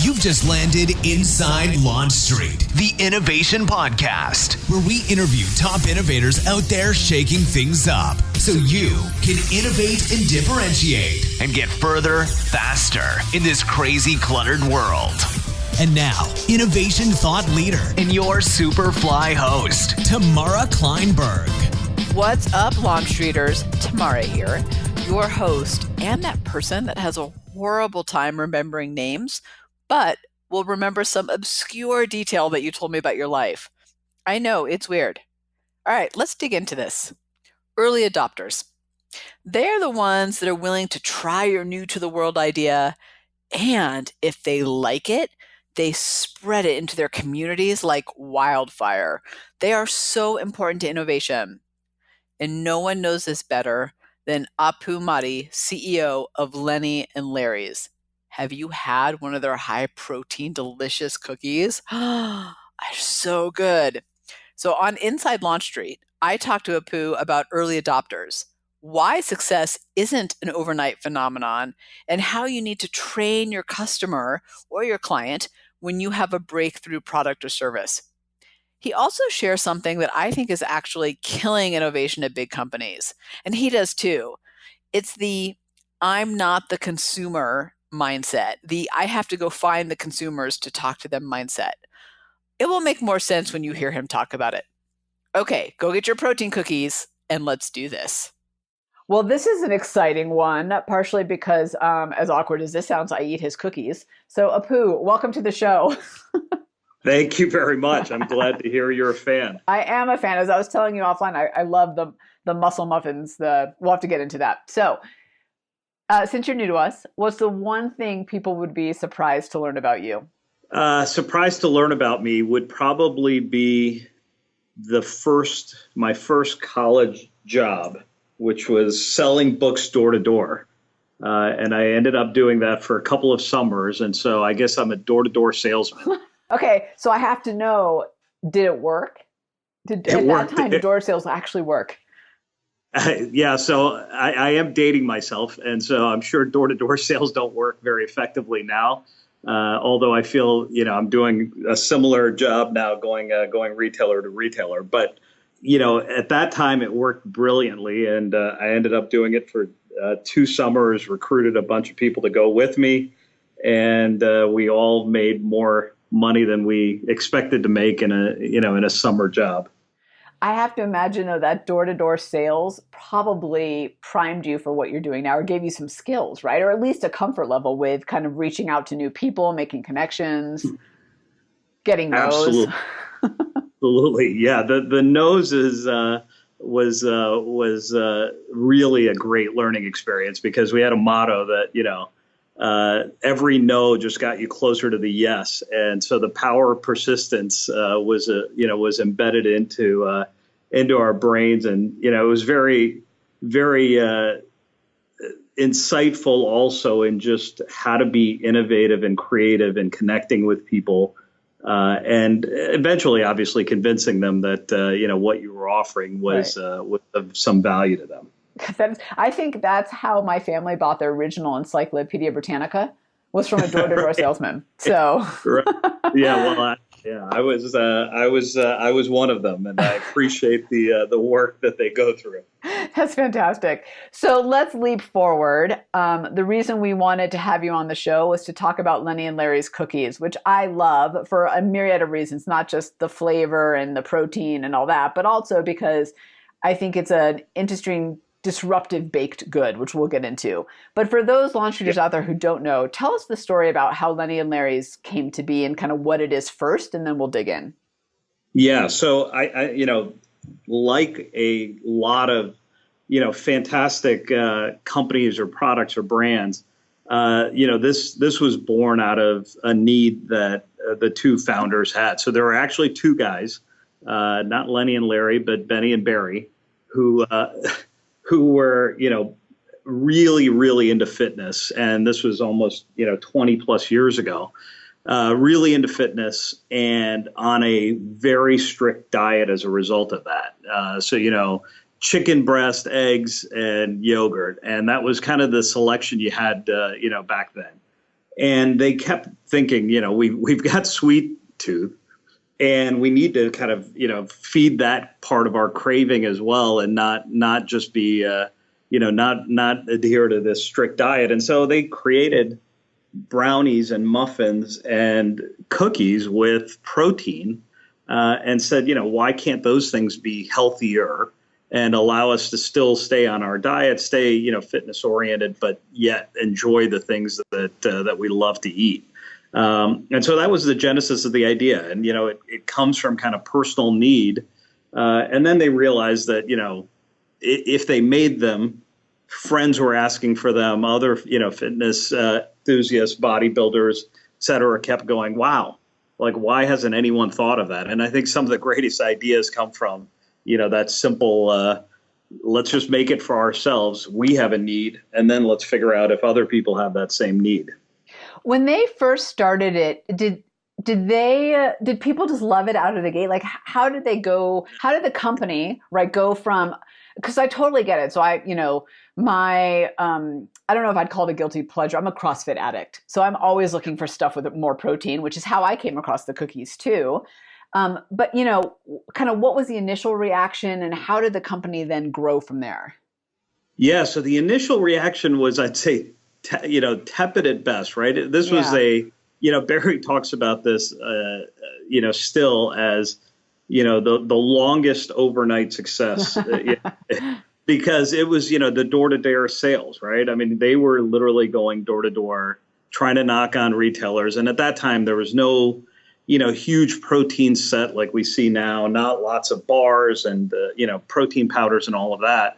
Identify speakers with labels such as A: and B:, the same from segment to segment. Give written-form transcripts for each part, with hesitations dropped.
A: You've just landed Inside LaunchStreet, the innovation podcast, where we interview top innovators out there shaking things up so you can innovate and differentiate and get further, faster in this crazy, cluttered world. And now, innovation thought leader and your super fly host, Tamara Kleinberg.
B: What's up, LaunchStreeters? Tamara here, your host, and that person that has a horrible time remembering names, but will remember some obscure detail that you told me about your life. I know, it's weird. All right, let's dig into this. Early adopters. They're the ones that are willing to try your new-to-the-world idea, and if they like it, they spread it into their communities like wildfire. They are so important to innovation. And no one knows this better than Apu Mody, CEO of Lenny and Larry's. Have you had one of their high-protein, delicious cookies? They're so good. So on Inside LaunchStreet, I talked to Apu about early adopters, why success isn't an overnight phenomenon, and how you need to train your customer or your client when you have a breakthrough product or service. He also shares something that I think is actually killing innovation at big companies, and he does too. It's the I'm not the consumer mindset, the I have to go find the consumers to talk to them mindset. It will make more sense when you hear him talk about it. Okay, go get your protein cookies and let's do this. Well, this is an exciting one, partially because as awkward as this sounds, I eat his cookies. So Apu, welcome to the show.
C: Thank you very much. I'm glad to hear you're a fan.
B: I am a fan. As I was telling you offline, I love the muscle muffins. We'll have to get into that. So since you're new to us, what's the one thing people would be surprised to learn about you?
C: Surprised to learn about me would probably be my first college job, which was selling books door to door. And I ended up doing that for a couple of summers. And so I guess I'm a door-to-door salesman.
B: Okay, so I have to know, did it work? At that time, door sales actually work?
C: Yeah, so I am dating myself, and so I'm sure door-to-door sales don't work very effectively now. Although I feel, I'm doing a similar job now, going retailer to retailer. But at that time, it worked brilliantly, and I ended up doing it for 2 summers. Recruited a bunch of people to go with me, and we all made more money than we expected to make in a summer job.
B: I have to imagine, though, that door-to-door sales probably primed you for what you're doing now, or gave you some skills, right? Or at least a comfort level with kind of reaching out to new people, making connections, getting no's.
C: Absolutely. Absolutely. Yeah. The no's was really a great learning experience, because we had a motto that, every no just got you closer to the yes. And so the power of persistence was embedded into our brains. And, it was very, very insightful also in just how to be innovative and creative and connecting with people. And eventually, obviously, convincing them that, what you were offering was of some value to them.
B: I think that's how my family bought their original Encyclopedia Britannica, was from a door-to-door salesman. So,
C: right. Yeah, well, I was one of them, and I appreciate the work that they go through.
B: That's fantastic. So let's leap forward. The reason we wanted to have you on the show was to talk about Lenny and Larry's cookies, which I love for a myriad of reasons, not just the flavor and the protein and all that, but also because I think it's an interesting disruptive baked good, which we'll get into. But for those LaunchStreeters out there who don't know, tell us the story about how Lenny and Larry's came to be and kind of what it is first, and then we'll dig in.
C: Yeah, so I like a lot of, fantastic companies or products or brands, this was born out of a need that the two founders had. So there were actually 2 guys, not Lenny and Larry, but Benny and Barry, who were, really, really into fitness. And this was almost, 20 plus years ago, really into fitness and on a very strict diet as a result of that. So, chicken breast, eggs, and yogurt. And that was kind of the selection you had, back then. And they kept thinking, we've got sweet tooth, and we need to kind of, feed that part of our craving as well, and not just be, not adhere to this strict diet. And so they created brownies and muffins and cookies with protein, and said, why can't those things be healthier and allow us to still stay on our diet, stay, fitness oriented, but yet enjoy the things that we love to eat. And so that was the genesis of the idea. And, it comes from kind of personal need. And then they realized that, if they made them, friends were asking for them, other, fitness enthusiasts, bodybuilders, et cetera, kept going, wow, like, why hasn't anyone thought of that? And I think some of the greatest ideas come from, that simple, let's just make it for ourselves. We have a need, and then let's figure out if other people have that same need.
D: When they first started it, did people just love it out of the gate? Like, how did the company, right, go from, because I totally get it. So I don't know if I'd call it a guilty pleasure. I'm a CrossFit addict. So I'm always looking for stuff with more protein, which is how I came across the cookies too. But, kind of what was the initial reaction, and how did the company then grow from there?
C: Yeah. So the initial reaction was, I'd say, tepid at best, right? This was Barry talks about this, still as, the longest overnight success, because it was, the door-to-door sales, right? I mean, they were literally going door to door, trying to knock on retailers. And at that time, there was no, huge protein set like we see now, not lots of bars and, protein powders and all of that.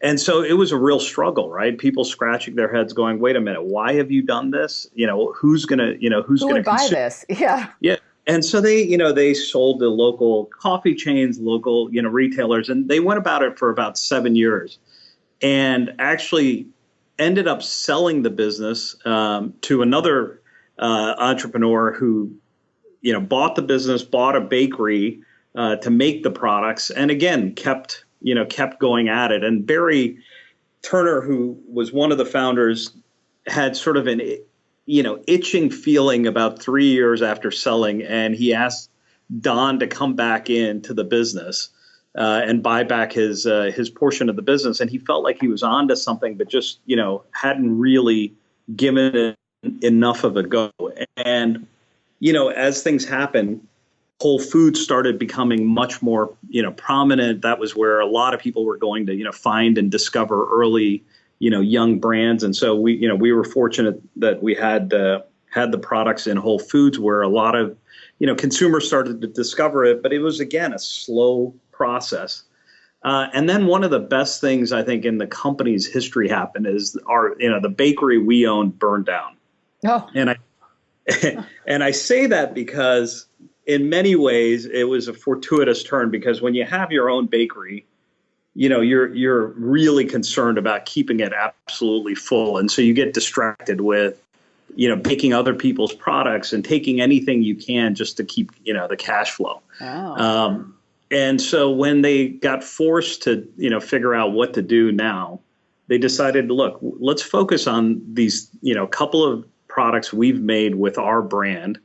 C: And so it was a real struggle, right? People scratching their heads going, wait a minute, why have you done this? Who's going to, who
D: would buy this? Yeah.
C: Yeah. And so they sold to local coffee chains, local, retailers, and they went about it for about 7 years, and actually ended up selling the business to another entrepreneur who, bought the business, bought a bakery to make the products, and again, kept going at it. And Barry Turner, who was one of the founders, had sort of an itching feeling about 3 years after selling, and he asked Don to come back into the business and buy back his portion of the business. And he felt like he was onto something, but just hadn't really given it enough of a go. And as things happen, Whole Foods started becoming much more prominent. That was where a lot of people were going to find and discover early young brands. And so we were fortunate that we had the products in Whole Foods, where a lot of, consumers started to discover it, but it was, again, a slow process. And then one of the best things I think in the company's history happened is the bakery we owned burned down.
D: Oh.
C: And I say that because in many ways it was a fortuitous turn, because when you have your own bakery, you're really concerned about keeping it absolutely full. And so you get distracted with, baking other people's products and taking anything you can just to keep, the cash flow.
D: Oh.
C: And so when they got forced to, figure out what to do now, they decided, look, let's focus on these, couple of products we've made with our brand,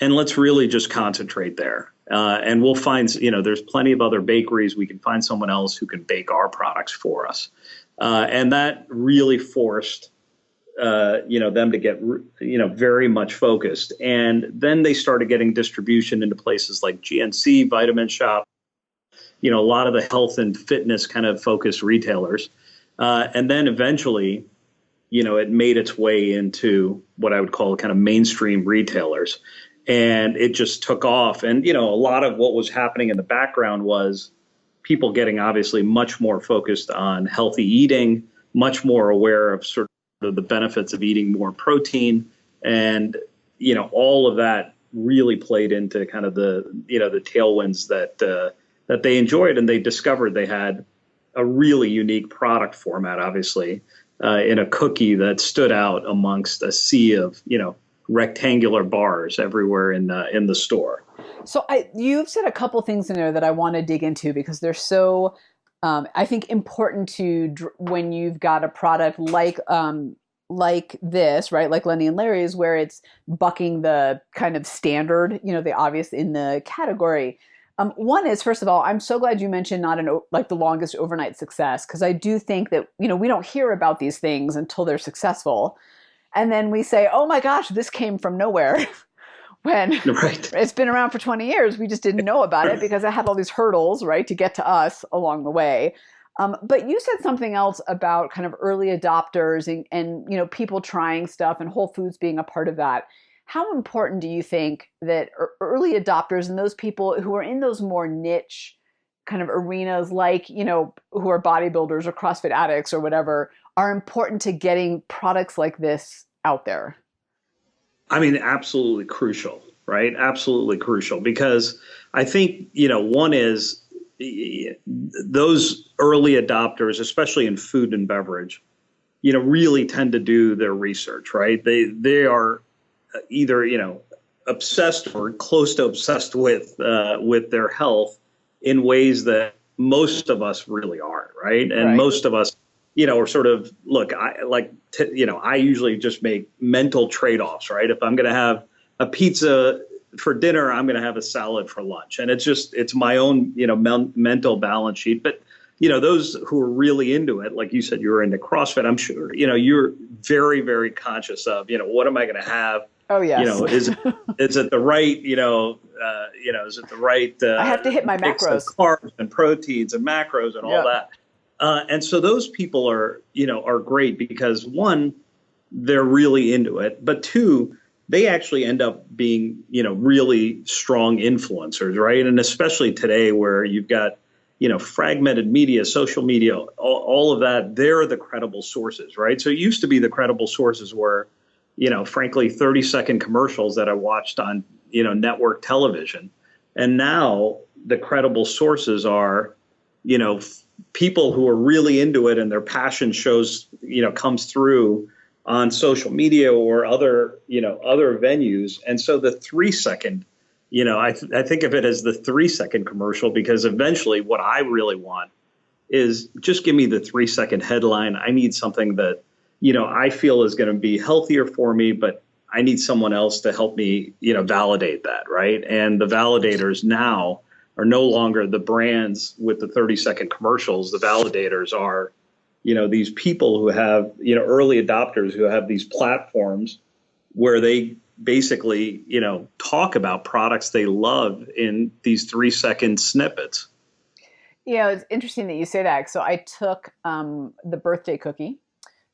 C: and let's really just concentrate there. And we'll find, there's plenty of other bakeries. We can find someone else who can bake our products for us. And that really forced, them to get, very much focused. And then they started getting distribution into places like GNC, Vitamin Shop, a lot of the health and fitness kind of focused retailers. And then eventually, it made its way into what I would call kind of mainstream retailers. And it just took off. And, a lot of what was happening in the background was people getting obviously much more focused on healthy eating, much more aware of sort of the benefits of eating more protein. And, all of that really played into kind of the tailwinds that they enjoyed. And they discovered they had a really unique product format, obviously, in a cookie that stood out amongst a sea of, rectangular bars everywhere in the store.
D: So you've said a couple things in there that I want to dig into, because they're so, I think, important to when you've got a product like like this, right? Like Lenny and Larry's, where it's bucking the kind of standard, the obvious in the category. One is, first of all, I'm so glad you mentioned not like the longest overnight success, because I do think that, we don't hear about these things until they're successful. And then we say, oh my gosh, this came from nowhere. When
C: Right.
D: It's been around for 20 years, we just didn't know about it because it had all these hurdles, right, to get to us along the way. But you said something else about kind of early adopters and people trying stuff and Whole Foods being a part of that. How important do you think that early adopters and those people who are in those more niche kind of arenas, like, who are bodybuilders or CrossFit addicts or whatever, are important to getting products like this out there?
C: I mean, absolutely crucial, right? Absolutely crucial, because I think, one is those early adopters, especially in food and beverage, really tend to do their research, right? They are either, obsessed or close to obsessed with their health in ways that most of us really aren't, right? And most of us, are sort of, look, I usually just make mental trade-offs, right? If I'm going to have a pizza for dinner, I'm going to have a salad for lunch. And it's my own, mental balance sheet. But, those who are really into it, like you said, you were into CrossFit, I'm sure, you're very, very conscious of, what am I going to have?
D: Oh, yes.
C: Is it the right, is it the right?
D: I have to hit my macros.
C: Carbs and proteins and macros and all that. And so those people are great because, one, they're really into it, but two, they actually end up being, really strong influencers, right? And especially today where you've got, fragmented media, social media, all of that, they're the credible sources, right? So it used to be the credible sources were, frankly, 30-second commercials that I watched on, network television. And now the credible sources are, people who are really into it and their passion shows, comes through on social media or other venues. And so the 3-second, I think of it as the 3-second commercial, because eventually what I really want is just give me the 3-second headline. I need something that, I feel is going to be healthier for me, but I need someone else to help me, validate that. Right. And the validators now are no longer the brands with the 30-second commercials. The validators are, these people who have, early adopters who have these platforms where they basically, talk about products they love in these 3-second snippets.
D: It's interesting that you say that. So I took the birthday cookie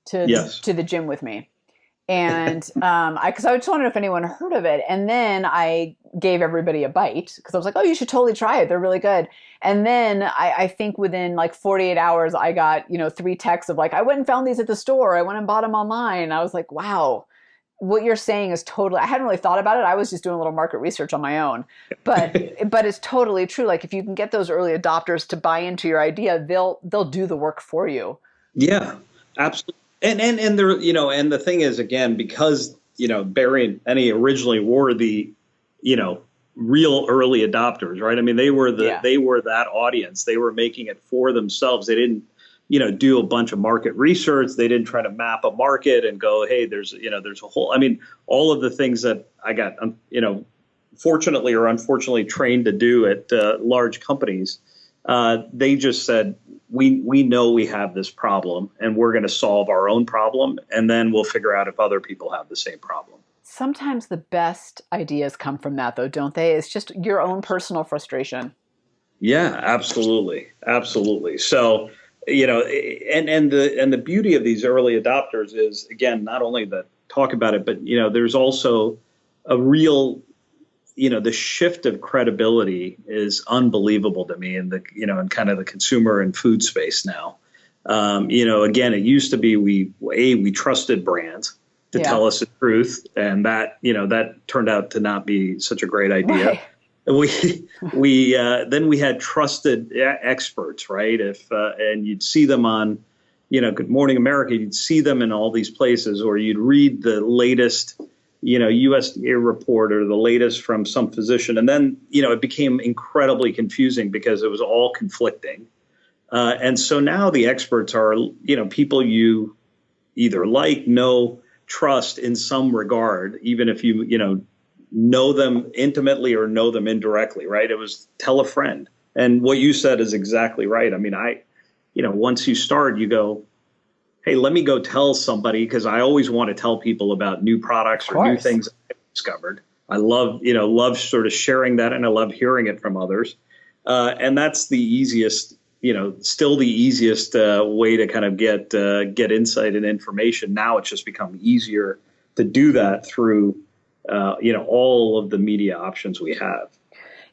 D: to the gym with me. And because I just wondered if anyone heard of it. And then I gave everybody a bite because I was like, oh, you should totally try it. They're really good. And then I think within like 48 hours, I got, 3 texts of like, I went and found these at the store. I went and bought them online. And I was like, wow, what you're saying is totally, I hadn't really thought about it. I was just doing a little market research on my own. But it's totally true. Like if you can get those early adopters to buy into your idea, they'll do the work for you.
C: Yeah, absolutely. And there, and the thing is, again, because, Barry and Penny originally were the, real early adopters, right? I mean, they were they were that audience. They were making it for themselves. They didn't, do a bunch of market research. They didn't try to map a market and go, hey, there's a whole, I mean, all of the things that I got, fortunately or unfortunately trained to do at large companies. They just said, we know we have this problem and we're going to solve our own problem. And then we'll figure out if other people have the same problem.
D: Sometimes the best ideas come from that, though, don't they? It's just your own personal frustration.
C: Yeah, absolutely. Absolutely. So, and the beauty of these early adopters is, again, not only that talk about it, but, there's also a real, the shift of credibility is unbelievable to me in the, in kind of the consumer and food space now. Again, it used to be we trusted brands to tell us the truth. And that, that turned out to not be such a great idea. Right. Then we had trusted experts, right? And you'd see them on, Good Morning America, you'd see them in all these places, or you'd read the latest, USDA report or the latest from some physician. And then, it became incredibly confusing because it was all conflicting. And so now the experts are, people you either like, know, trust in some regard, even if you know them intimately or know them indirectly, right? It was tell a friend. And what you said is exactly right. I mean, once you start, you go, hey, let me go tell somebody, because I always want to tell people about new products or new things I've discovered. I love sort of sharing that, and I love hearing it from others. And that's the easiest, still the easiest way to kind of get insight and information. Now it's just become easier to do that through, all of the media options we have.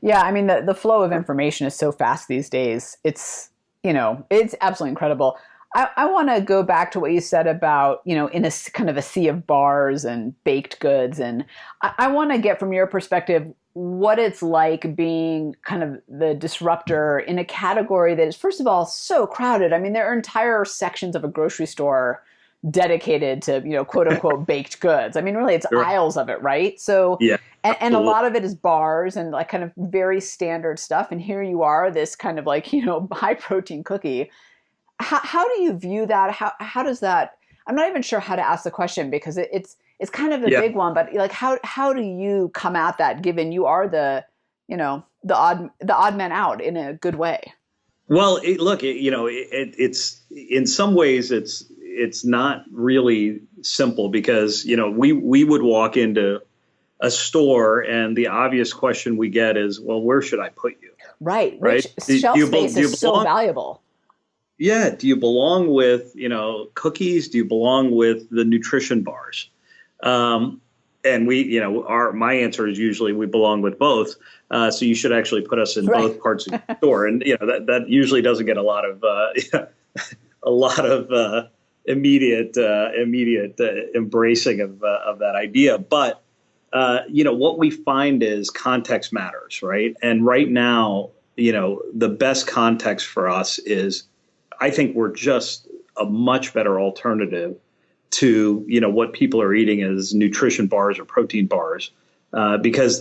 D: Yeah, I mean, the flow of information is so fast these days. It's absolutely incredible. I want to go back to what you said about, in a kind of a sea of bars and baked goods. And I want to get from your perspective what it's like being kind of the disruptor in a category that is, first of all, so crowded. I mean, there are entire sections of a grocery store dedicated to, quote unquote, baked goods. I mean, really, it's aisles of it, right? So,
C: yeah,
D: and a lot of it is bars and like kind of very standard stuff. And here you are, this kind of like, high protein cookie. How do you view that? How does that? I'm not even sure how to ask the question, because it's kind of a big one. But like, how do you come at that, given you are the odd man out in a good way?
C: Well, it's in some ways it's not really simple, because we would walk into a store and the obvious question we get is, well, where should I put you?
D: Right. Which shelf space is so valuable.
C: Yeah. Do you belong with, cookies? Do you belong with the nutrition bars? And my answer is usually we belong with both. So you should actually put us in both parts of the store. And, that usually doesn't get a lot of immediate embracing of that idea. But, what we find is context matters, right? And right now, the best context for us is, I think we're just a much better alternative to, what people are eating as nutrition bars or protein bars, because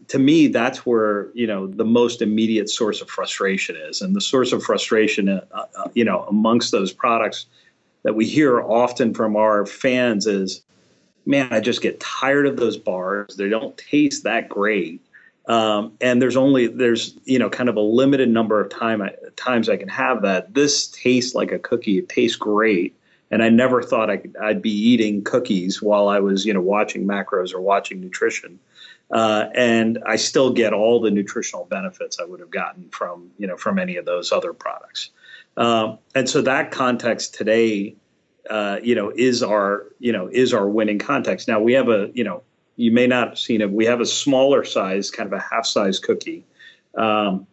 C: to me, that's where, the most immediate source of frustration is. And the source of frustration, amongst those products that we hear often from our fans is, man, I just get tired of those bars. They don't taste that great. And there's kind of a limited number of times I can have that. This tastes like a cookie. It tastes great. And I never thought I'd be eating cookies while I was, watching macros or watching nutrition. And I still get all the nutritional benefits I would have gotten from any of those other products. And so that context today, is our winning context. Now we have you may not have seen it. We have a smaller size, kind of a half size cookie. And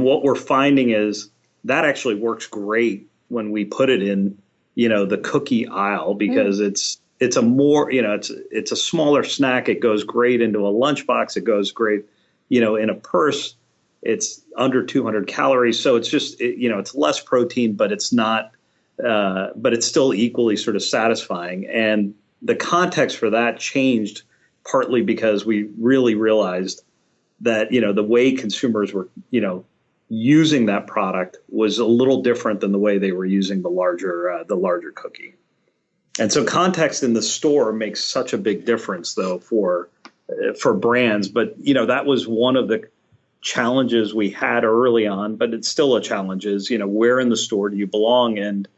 C: what we're finding is that actually works great when we put it in, the cookie aisle, because it's a more, it's a smaller snack. It goes great into a lunchbox. It goes great, in a purse. It's under 200 calories. So it's just, it's less protein, but it's not, but it's still equally sort of satisfying. And the context for that changed partly because we really realized that, the way consumers were, using that product was a little different than the way they were using the larger cookie. And so context in the store makes such a big difference, though, for brands. But, that was one of the challenges we had early on, but it's still a challenge is, where in the store do you belong? And,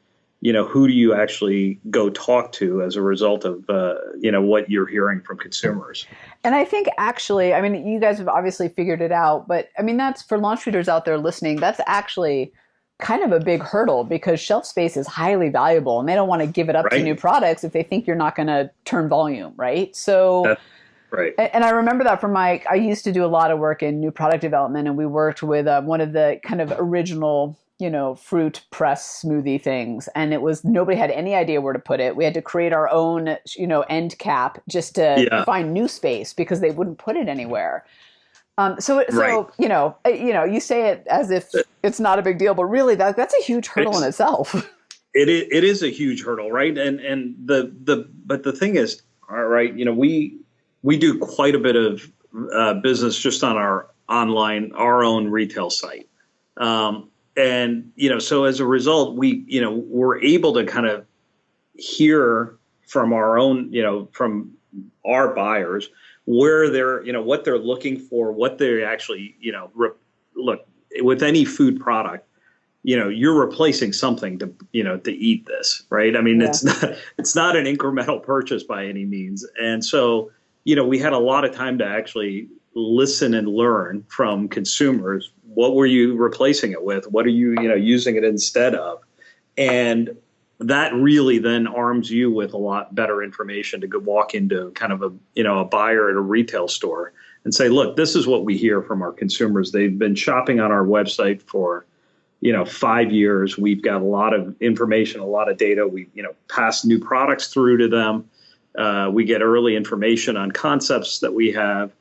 C: who do you actually go talk to as a result of, what you're hearing from consumers?
D: And I think actually, I mean, you guys have obviously figured it out, but I mean, that's for launch readers out there listening, that's actually kind of a big hurdle, because shelf space is highly valuable and they don't want to give it up to new products if they think you're not going to turn volume, right? So,
C: that's right.
D: And I remember that from I used to do a lot of work in new product development, and we worked with one of the kind of original fruit press smoothie things. And it was, nobody had any idea where to put it. We had to create our own, end cap just to find new space, because they wouldn't put it anywhere. So you say it as if it's not a big deal, but really that's a huge hurdle in itself.
C: It is a huge hurdle, right? And but the thing is, all right, we do quite a bit of business just on our own retail site. And, so as a result, we're able to kind of hear from our own, from our buyers, where they're, what they're looking for, what they're actually, look, with any food product, you're replacing something to eat this, right? I mean,
D: Yeah.
C: it's not an incremental purchase by any means. And so, we had a lot of time to actually listen and learn from consumers. What were you replacing it with? What are you, using it instead of? And that really then arms you with a lot better information to go walk into kind of a buyer at a retail store and say, look, this is what we hear from our consumers. They've been shopping on our website for 5 years. We've got a lot of information, a lot of data. We, pass new products through to them. We get early information on concepts that we have.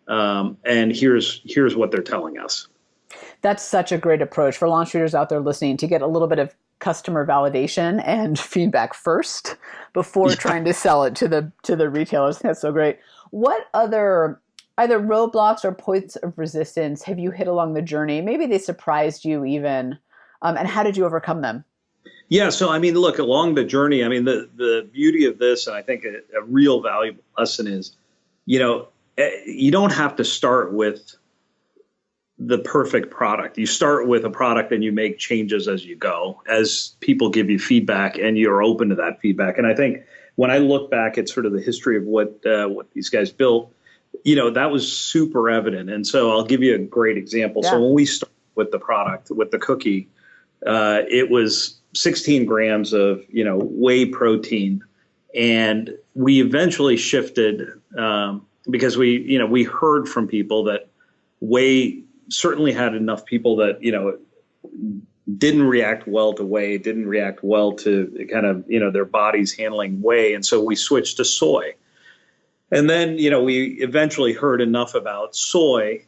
C: And here's what they're telling us.
D: That's such a great approach for launch readers out there listening, to get a little bit of customer validation and feedback first before trying to sell it to the retailers. That's so great. What other either roadblocks or points of resistance have you hit along the journey? Maybe they surprised you even, and how did you overcome them?
C: Yeah, so I mean, look, along the journey, I mean, the beauty of this, and I think a real valuable lesson is, you don't have to start with the perfect product. You start with a product and you make changes as you go, as people give you feedback and you're open to that feedback. And I think when I look back at sort of the history of what these guys built, that was super evident. And so I'll give you a great example. Yeah. So when we started with the product, with the cookie, it was 16 grams of, whey protein. And we eventually shifted because we heard from people that whey certainly had enough people that, didn't react well to whey, didn't react well to kind of, their bodies handling whey. And so we switched to soy. And then, we eventually heard enough about soy.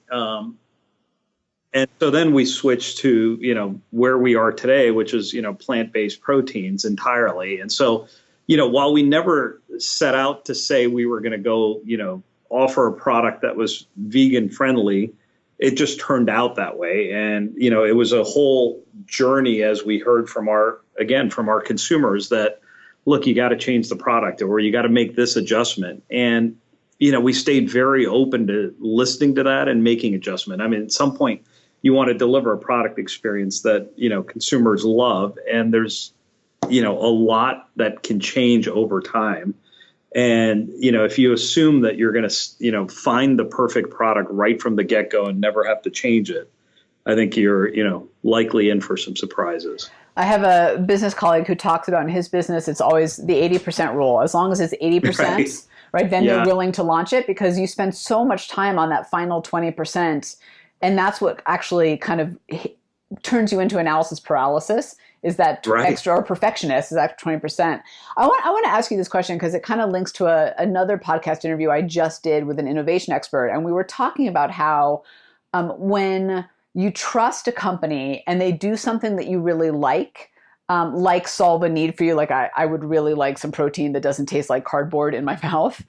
C: And so then we switched to, where we are today, which is, plant-based proteins entirely. And so, while we never set out to say we were going to go, offer a product that was vegan friendly, it just turned out that way. And, it was a whole journey as we heard from our consumers that, look, you got to change the product or you got to make this adjustment. And, we stayed very open to listening to that and making adjustment. I mean, at some point you want to deliver a product experience that, consumers love. And there's, a lot that can change over time. And, if you assume that you're going to, find the perfect product right from the get-go and never have to change it, I think you're, likely in for some surprises.
D: I have a business colleague who talks about in his business, it's always the 80% rule. As long as it's 80%, right, then you're willing to launch it, because you spend so much time on that final 20%. And that's what actually kind of turns you into analysis paralysis, is that extra, or perfectionist is that 20%. I want to ask you this question because it kind of links to another podcast interview I just did with an innovation expert. And we were talking about how when you trust a company and they do something that you really like solve a need for you, like I would really like some protein that doesn't taste like cardboard in my mouth,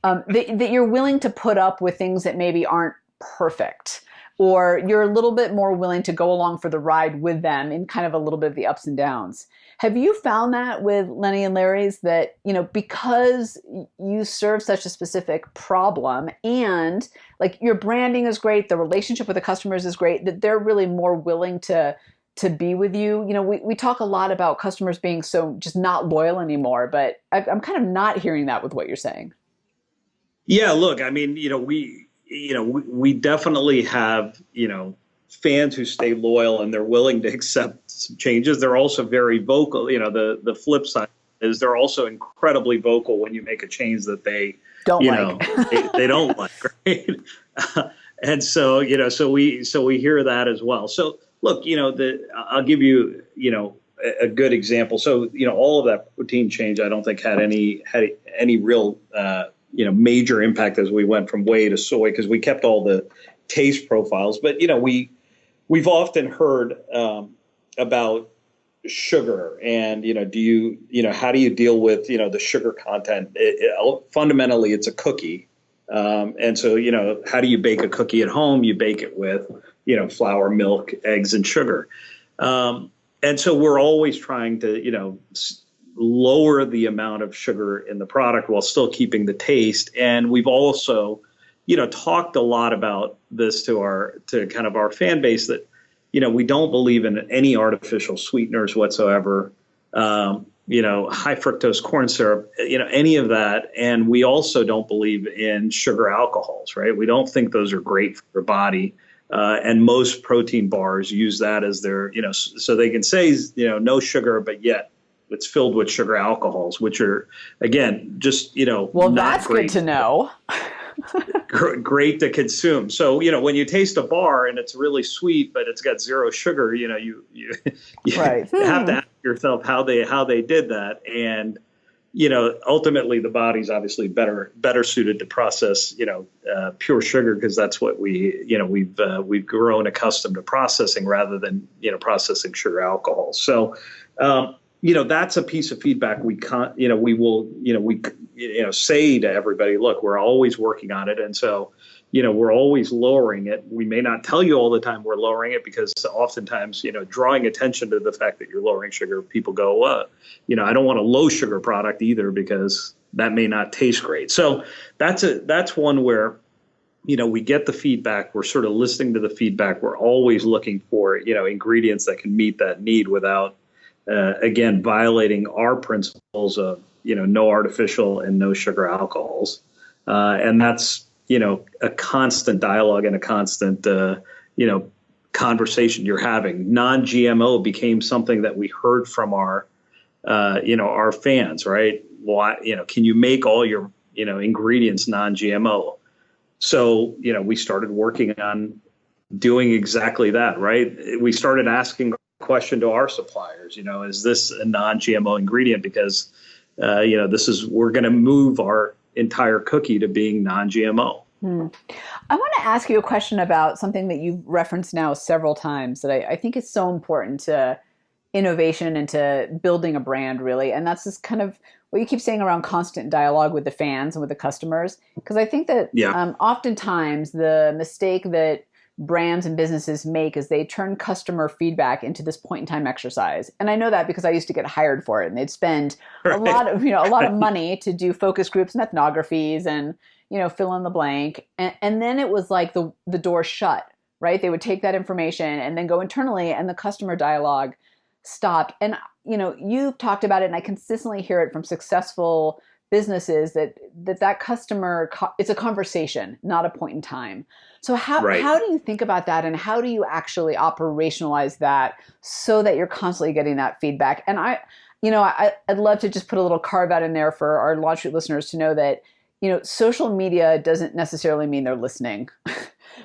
D: that you're willing to put up with things that maybe aren't perfect. Or you're a little bit more willing to go along for the ride with them in kind of a little bit of the ups and downs. Have you found that with Lenny and Larry's, that, because you serve such a specific problem and like your branding is great, the relationship with the customers is great, that they're really more willing to be with you? We talk a lot about customers being so just not loyal anymore, but I'm kind of not hearing that with what you're saying.
C: Yeah, look, I mean, we definitely have, fans who stay loyal and they're willing to accept some changes. They're also very vocal. The flip side is they're also incredibly vocal when you make a change that they
D: don't like.
C: they don't like, right? And so, so we hear that as well. So look, I'll give you, a good example. So, all of that protein change, I don't think had any real, major impact as we went from whey to soy, because we kept all the taste profiles. But, we've often heard about sugar and, how do you deal with, the sugar content? Fundamentally, it's a cookie. And so, how do you bake a cookie at home? You bake it with, flour, milk, eggs, and sugar. And so we're always trying to, lower the amount of sugar in the product while still keeping the taste. And we've also, talked a lot about this to kind of our fan base that, we don't believe in any artificial sweeteners whatsoever. High fructose corn syrup, any of that. And we also don't believe in sugar alcohols, right? We don't think those are great for your body. And most protein bars use that as their, so they can say, no sugar, but yet it's filled with sugar alcohols, which are, again, just,
D: well, that's good to know.
C: Great to consume. So, when you taste a bar and it's really sweet, but it's got zero sugar, you
D: right.
C: have to ask yourself how they did that. And, ultimately the body's obviously better suited to process, pure sugar, because that's what we've grown accustomed to processing rather than, processing sugar alcohol. So, that's a piece of feedback we will say to everybody, look, we're always working on it. And so, we're always lowering it. We may not tell you all the time we're lowering it, because oftentimes, drawing attention to the fact that you're lowering sugar, people go, I don't want a low sugar product either, because that may not taste great. So that's one where, we get the feedback. We're sort of listening to the feedback. We're always looking for, ingredients that can meet that need without, again, violating our principles of, no artificial and no sugar alcohols. And that's, a constant dialogue and a constant, conversation you're having. Non-GMO became something that we heard from our fans, right? Why, can you make all your, ingredients non-GMO? So, we started working on doing exactly that, right? We started asking question to our suppliers, is this a non-GMO ingredient? Because, we're going to move our entire cookie to being non-GMO.
D: I want to ask you a question about something that you've referenced now several times that I think is so important to innovation and to building a brand, really. And that's this kind of what you keep saying around constant dialogue with the fans and with the customers. Because I think that oftentimes the mistake that brands and businesses make is they turn customer feedback into this point in time exercise. And I know that because I used to get hired for it, and they'd spend a lot of money to do focus groups and ethnographies and, fill in the blank. And then it was like the door shut, right? They would take that information and then go internally, and the customer dialogue stopped. And, you've talked about it, and I consistently hear it from successful businesses that customer, it's a conversation, not a point in time. So how do you think about that, and how do you actually operationalize that so that you're constantly getting that feedback? And I'd love to just put a little carve out in there for our LaunchStreet listeners to know that, social media doesn't necessarily mean they're listening.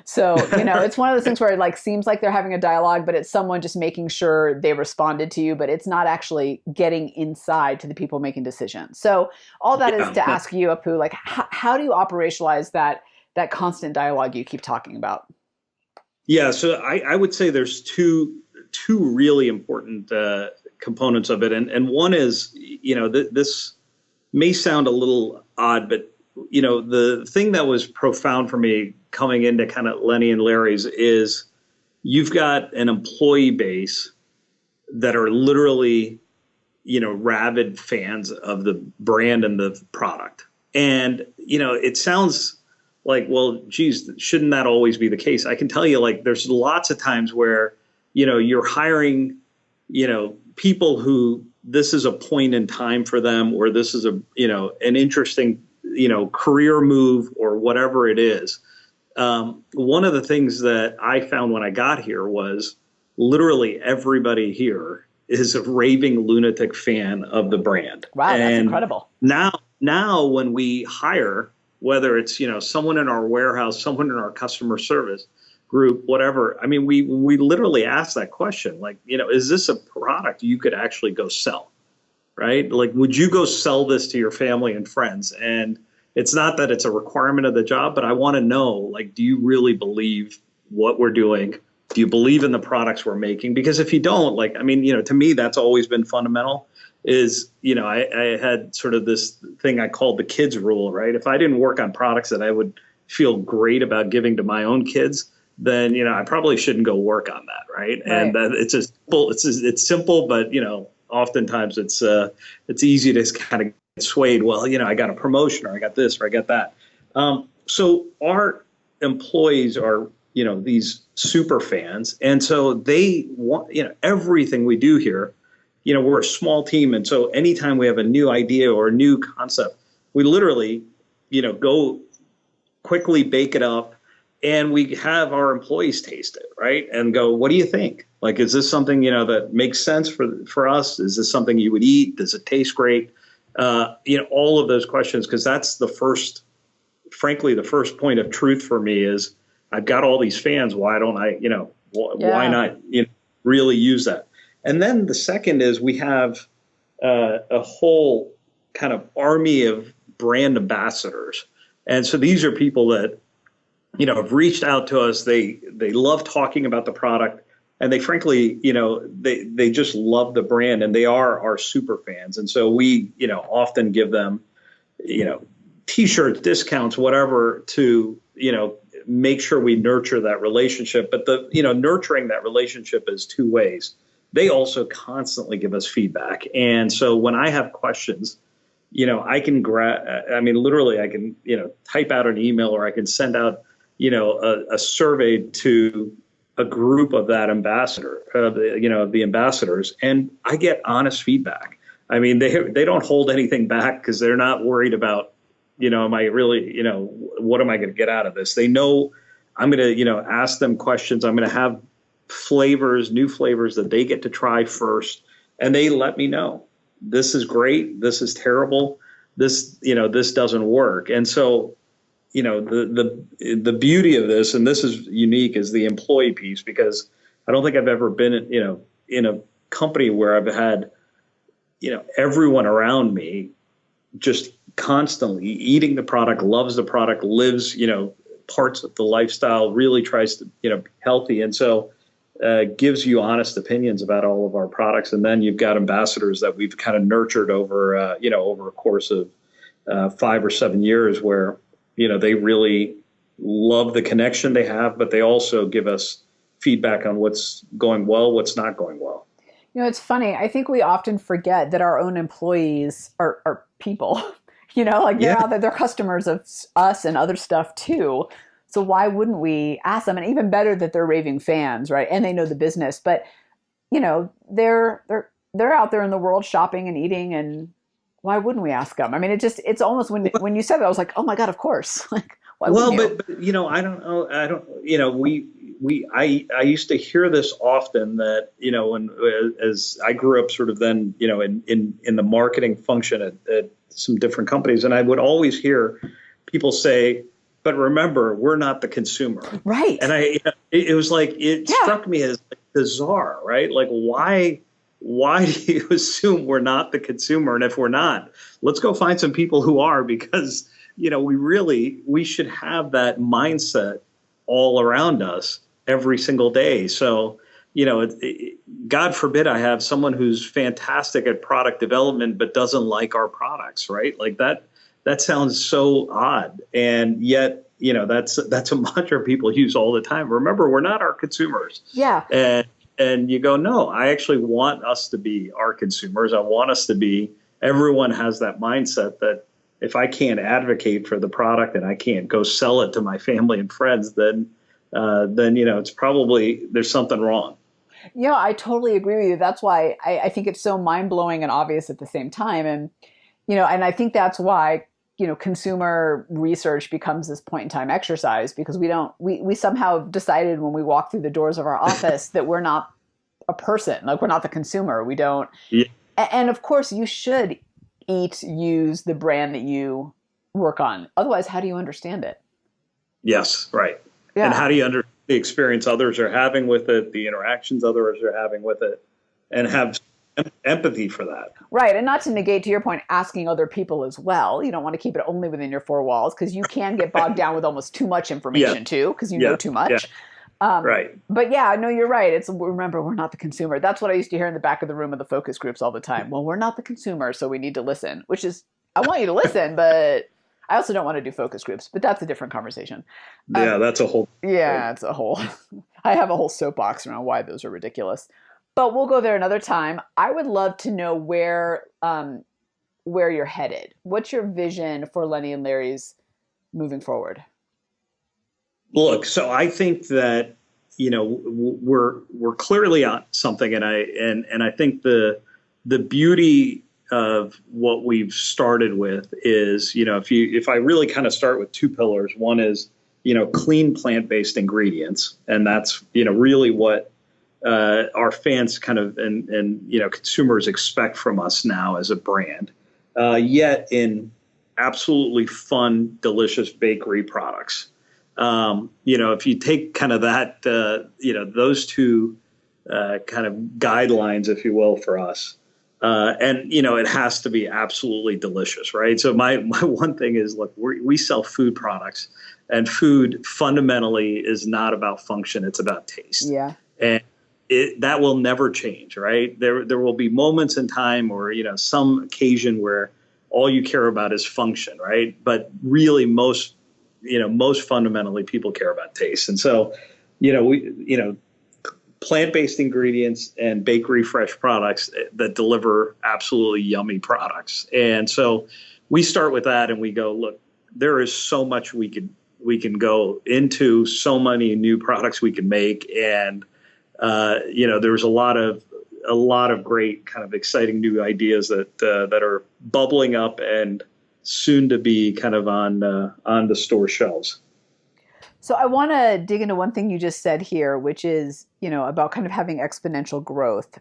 D: So, it's one of those things where it seems like they're having a dialogue, but it's someone just making sure they responded to you, but it's not actually getting inside to the people making decisions. So all that is to ask you, Apu, how do you operationalize that constant dialogue you keep talking about?
C: Yeah, so I would say there's two really important components of it. And one is, this may sound a little odd, but, the thing that was profound for me coming into kind of Lenny and Larry's is you've got an employee base that are literally, rabid fans of the brand and the product. And, it sounds like, well, geez, shouldn't that always be the case? I can tell you, there's lots of times where, you're hiring, people who this is a point in time for them, or this is an interesting, career move or whatever it is. One of the things that I found when I got here was literally everybody here is a raving lunatic fan of the brand.
D: Wow, that's incredible.
C: Now when we hire, whether it's, someone in our warehouse, someone in our customer service group, whatever, I mean, we literally ask that question, is this a product you could actually go sell? Right? Would you go sell this to your family and friends? And it's not that it's a requirement of the job, but I want to know, do you really believe what we're doing? Do you believe in the products we're making? Because if you don't, to me, that's always been fundamental is, I had sort of this thing I called the kids rule, right? If I didn't work on products that I would feel great about giving to my own kids, then, I probably shouldn't go work on that. Right. And it's simple, but, oftentimes it's easy to kind of get swayed. Well, I got a promotion, or I got this, or I got that. So our employees are, these super fans. And so they want, everything we do here, we're a small team. And so anytime we have a new idea or a new concept, we literally, go quickly bake it up, and we have our employees taste it, right? And go, what do you think? Like, is this something, that makes sense for us? Is this something you would eat? Does it taste great? All of those questions, because that's frankly, the first point of truth for me is, I've got all these fans. Why don't I, why not really use that? And then the second is, we have a whole kind of army of brand ambassadors. And so these are people that, have reached out to us. They love talking about the product, and they frankly, they just love the brand, and they are our super fans. And so we, often give them, T-shirts, discounts, whatever, to, make sure we nurture that relationship. But nurturing that relationship is two ways. They also constantly give us feedback. And so when I have questions, I can literally I can, type out an email, or I can send out, a survey to a group of that ambassador, the ambassadors, and I get honest feedback. I mean, they don't hold anything back, because they're not worried about, am I really, what am I going to get out of this? They know I'm going to, ask them questions. I'm going to have new flavors that they get to try first, and they let me know, this is great, this is terrible, this doesn't work. And so, the beauty of this, and this is unique, is the employee piece, because I don't think I've ever been, in a company where I've had, everyone around me just constantly eating the product, loves the product, lives, parts of the lifestyle, really tries to, be healthy. And so gives you honest opinions about all of our products. And then you've got ambassadors that we've kind of nurtured over a course of 5 or 7 years, where, they really love the connection they have, but they also give us feedback on what's going well, what's not going well.
D: It's funny. I think we often forget that our own employees are people, they're out there, they're customers of us and other stuff too. So why wouldn't we ask them? And even better that they're raving fans, right? And they know the business, but they're out there in the world shopping and eating, and why wouldn't we ask them? I mean, it's almost when you said that, I was like, oh my God, of course. Like, why wouldn't you? But
C: I don't know. I used to hear this often, that, as I grew up sort of then, in the marketing function at some different companies, and I would always hear people say, but remember, we're not the consumer.
D: Right.
C: And it was like, it struck me as bizarre, right? Like, why do you assume we're not the consumer? And if we're not, let's go find some people who are, because, we should have that mindset all around us every single day. So, God forbid I have someone who's fantastic at product development, but doesn't like our products, right? Like that sounds so odd. And yet, that's a mantra people use all the time. Remember, we're not our consumers.
D: Yeah.
C: And you go, no, I actually want us to be our consumers. I want us to be, everyone has that mindset that if I can't advocate for the product and I can't go sell it to my family and friends, then it's probably, there's something wrong.
D: Yeah, I totally agree with you. That's why I think it's so mind-blowing and obvious at the same time. And, and I think that's why, consumer research becomes this point in time exercise, because we somehow decided when we walk through the doors of our office that we're not a person, like we're not the consumer. We don't. Yeah. And of course you should use the brand that you work on. Otherwise, how do you understand it?
C: Yes. Right.
D: Yeah.
C: And how do you understand the experience others are having with it, the interactions others are having with it, and have empathy for that.
D: Right. And not to negate, to your point, asking other people as well. You don't want to keep it only within your four walls, because you can get bogged down with almost too much information too, because you know too much.
C: Yeah. Right.
D: But yeah, no, you're right. Remember, we're not the consumer. That's what I used to hear in the back of the room of the focus groups all the time. Well, we're not the consumer, so we need to listen, which is, I want you to listen, but I also don't want to do focus groups, but that's a different conversation.
C: Yeah, that's a whole.
D: Yeah, it's a whole. I have a whole soapbox around why those are ridiculous. But we'll go there another time. I would love to know where you're headed. What's your vision for Lenny and Larry's moving forward?
C: Look, so I think that, we're clearly on something, and I think the beauty of what we've started with is, if I really kind of start with two pillars. One is, clean plant-based ingredients, and that's really what our fans kind of and consumers expect from us now as a brand. Yet in absolutely fun, delicious bakery products. If you take kind of that, those two kind of guidelines, if you will, for us, and it has to be absolutely delicious, right? So my one thing is, look, we sell food products, and food fundamentally is not about function; it's about taste.
D: Yeah,
C: and that will never change, right? There will be moments in time or some occasion where all you care about is function, right? But really, most fundamentally, people care about taste, and so plant-based ingredients and bakery fresh products that deliver absolutely yummy products. And so we start with that, and we go, look, there is so much we can go into, so many new products we can make, and there's a lot of great kind of exciting new ideas that are bubbling up and soon to be kind of on the store shelves.
D: So I want to dig into one thing you just said here, which is, about kind of having exponential growth.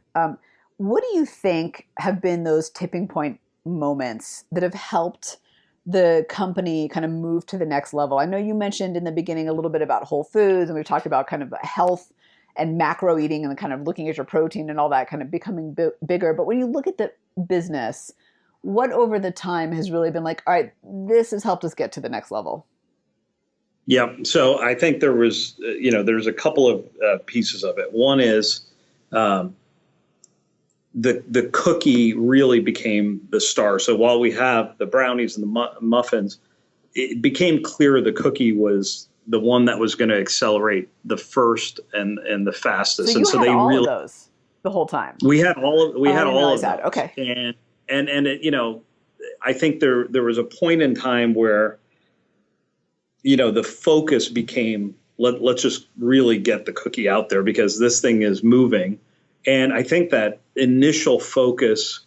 D: What do you think have been those tipping point moments that have helped the company kind of move to the next level? I know you mentioned in the beginning a little bit about Whole Foods, and we've talked about kind of health and macro eating and kind of looking at your protein and all that kind of becoming bigger. But when you look at the business, what over the time has really been like, all right, this has helped us get to the next level?
C: Yeah. So I think there's a couple of pieces of it. One is the cookie really became the star. So while we have the brownies and the muffins, it became clear the cookie was the one that was going to accelerate the first and the fastest.
D: So you had all of those the whole time.
C: We had all of
D: that.
C: those.
D: Okay.
C: And I think there was a point in time where the focus became, let's just really get the cookie out there because this thing is moving. And I think that initial focus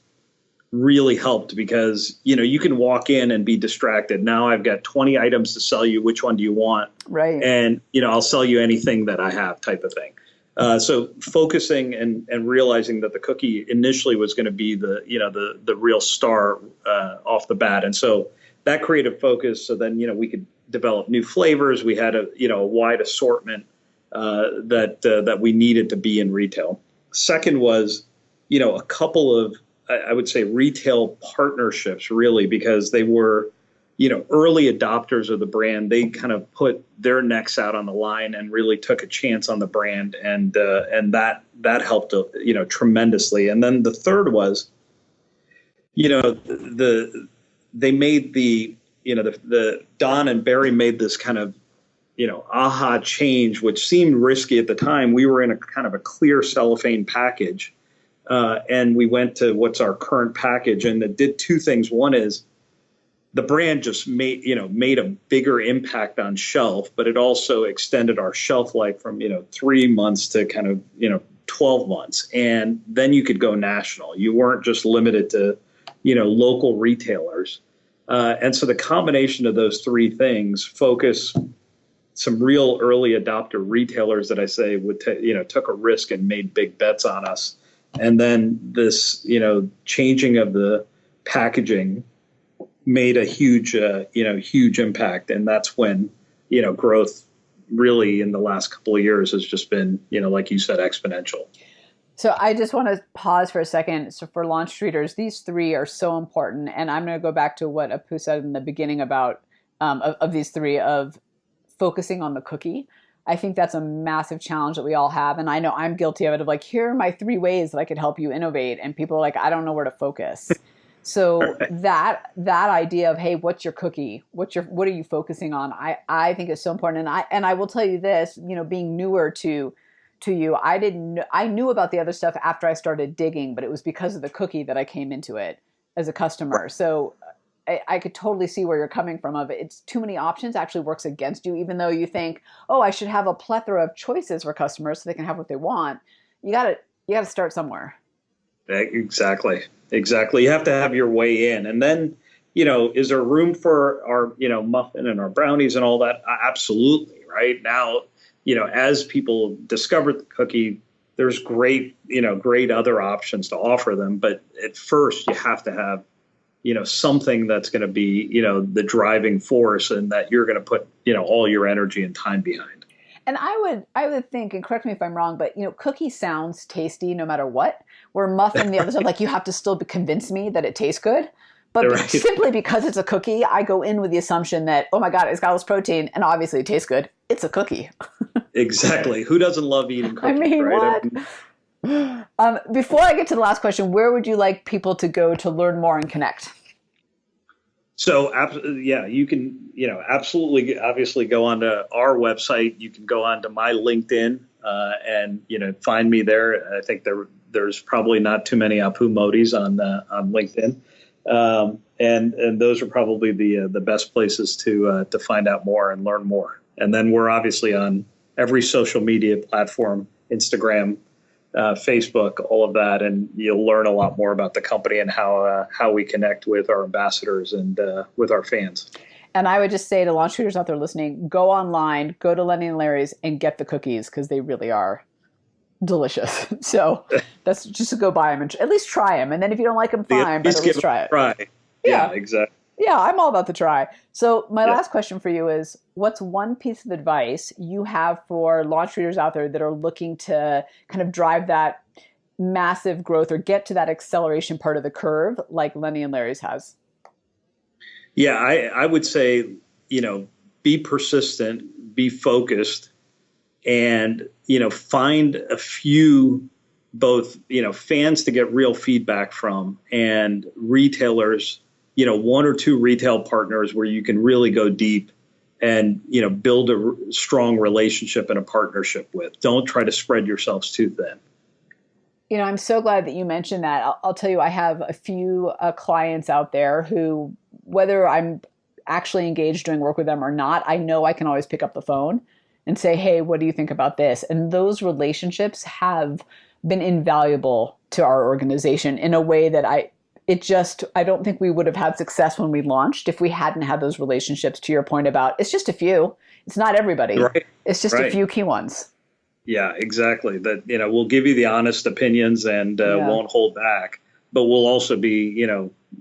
C: really helped because, you can walk in and be distracted. Now I've got 20 items to sell you. Which one do you want?
D: Right.
C: And, I'll sell you anything that I have type of thing. So focusing and realizing that the cookie initially was going to be the real star off the bat. And so that created focus. So then, we could develop new flavors. We had a wide assortment that we needed to be in retail. Second was, a couple of, I would say, retail partnerships, really, because they were, early adopters of the brand. They kind of put their necks out on the line and really took a chance on the brand, and that helped, tremendously. And then the third was, they made the Don and Barry made this kind of, aha change, which seemed risky at the time. We were in a kind of a clear cellophane package. And we went to what's our current package, and it did two things. One is the brand just made a bigger impact on shelf, but it also extended our shelf life from, 3 months to kind of, 12 months. And then you could go national. You weren't just limited to, local retailers. And so the combination of those three things, focus, some real early adopter retailers that I say would took a risk and made big bets on us. And then this, changing of the packaging made a huge impact. And that's when, growth really in the last couple of years has just been, like you said, exponential.
D: So I just want to pause for a second. So for LaunchStreeters, these three are so important. And I'm going to go back to what Apu said in the beginning about of these three, of focusing on the cookie. I think that's a massive challenge that we all have. And I know I'm guilty of it, of like, here are my 3 ways that I could help you innovate. And people are like, I don't know where to focus. So that idea of, hey, what's your cookie? What are you focusing on? I think is so important. And I will tell you this, being newer to to you. I knew about the other stuff after I started digging, but it was because of the cookie that I came into it as a customer.
C: Right.
D: So I could totally see where you're coming from. It's too many options actually works against you, even though you think, oh, I should have a plethora of choices for customers so they can have what they want. You gotta start somewhere.
C: Exactly. You have to have your way in. And then, is there room for our, muffin and our brownies and all that? Absolutely. Right now, as people discover the cookie, there's great other options to offer them. But at first, you have to have, something that's going to be, the driving force and that you're going to put, all your energy and time behind.
D: And I would think, and correct me if I'm wrong, but cookie sounds tasty no matter what. Where muffin, the other stuff, like you have to still convince me that it tastes good. But
C: right.
D: Simply because it's a cookie, I go in with the assumption that, oh my God, it's got all this protein, and obviously it tastes good. It's a cookie.
C: Exactly. Who doesn't love eating cookies?
D: What? Before I get to the last question, where would you like people to go to learn more and connect?
C: So, you can, absolutely, obviously go onto our website. You can go onto my LinkedIn and, find me there. I think there's probably not too many Apu Modys on LinkedIn. And those are probably the best places to find out more and learn more. And then we're obviously on every social media platform, Instagram, Facebook, all of that, and you'll learn a lot more about the company and how we connect with our ambassadors and with our fans.
D: And I would just say to launch leaders out there listening, go online, go to Lenny and Larry's and get the cookies because they really are delicious. So that's just to go buy them and at least try them. And then if you don't like them, fine, but at least try it.
C: Try. Yeah, exactly.
D: Yeah, I'm all about the try. So my last question for you is, what's one piece of advice you have for launch leaders out there that are looking to kind of drive that massive growth or get to that acceleration part of the curve like Lenny and Larry's has?
C: Yeah, I would say, be persistent, be focused, and, find a few both, fans to get real feedback from and retailers, one or two retail partners where you can really go deep and, build a strong relationship and a partnership with. Don't try to spread yourselves too thin.
D: I'm so glad that you mentioned that. I'll tell you, I have a few clients out there who, whether I'm actually engaged doing work with them or not, I know I can always pick up the phone and say, hey, what do you think about this? And those relationships have been invaluable to our organization in a way that I don't think we would have had success when we launched if we hadn't had those relationships, to your point about it's just a few. It's not everybody. Right. It's just a few key ones.
C: Yeah, exactly. That, we'll give you the honest opinions and won't hold back, but we'll also be,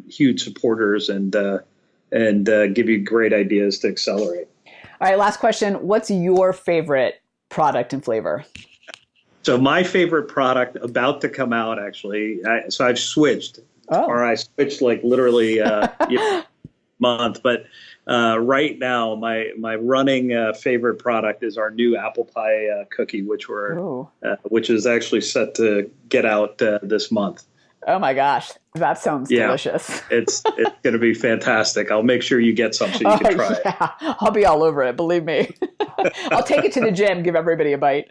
C: huge supporters and give you great ideas to accelerate.
D: All right, last question. What's your favorite product and flavor?
C: So my favorite product about to come out, actually, so I've switched.
D: Oh.
C: Or I switched like literally month. But right now, my running favorite product is our new apple pie cookie, which is actually set to get out this month.
D: Oh my gosh, that sounds delicious.
C: It's going to be fantastic. I'll make sure you get some so you can try it.
D: I'll be all over it, believe me. I'll take it to the gym, give everybody a bite.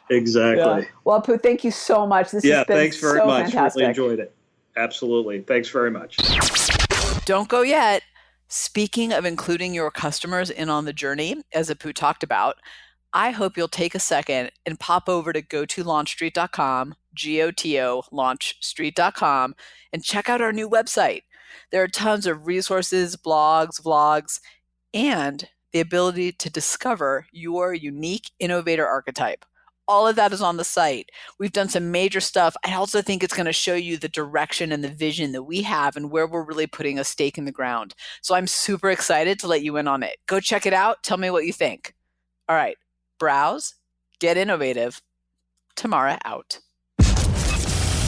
C: Exactly.
D: Yeah. Well, Apu, thank you so much. This has been
C: thanks very much.
D: Fantastic.
C: Really enjoyed it. Absolutely. Thanks very much.
B: Don't go yet. Speaking of including your customers in on the journey, as Apu talked about, I hope you'll take a second and pop over to GoToLaunchStreet.com, GOTO LaunchStreet.com, and check out our new website. There are tons of resources, blogs, vlogs, and the ability to discover your unique innovator archetype. All of that is on the site. We've done some major stuff. I also think it's going to show you the direction and the vision that we have and where we're really putting a stake in the ground. So I'm super excited to let you in on it. Go check it out. Tell me what you think. All right. Browse, get innovative. Tamara out.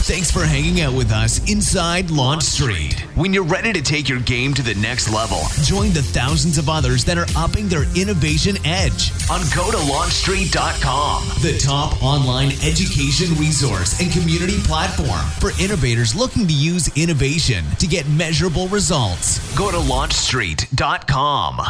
A: Thanks for hanging out with us inside Launch Street. When you're ready to take your game to the next level, join the thousands of others that are upping their innovation edge on GoToLaunchStreet.com, the top online education resource and community platform for innovators looking to use innovation to get measurable results. Go to LaunchStreet.com.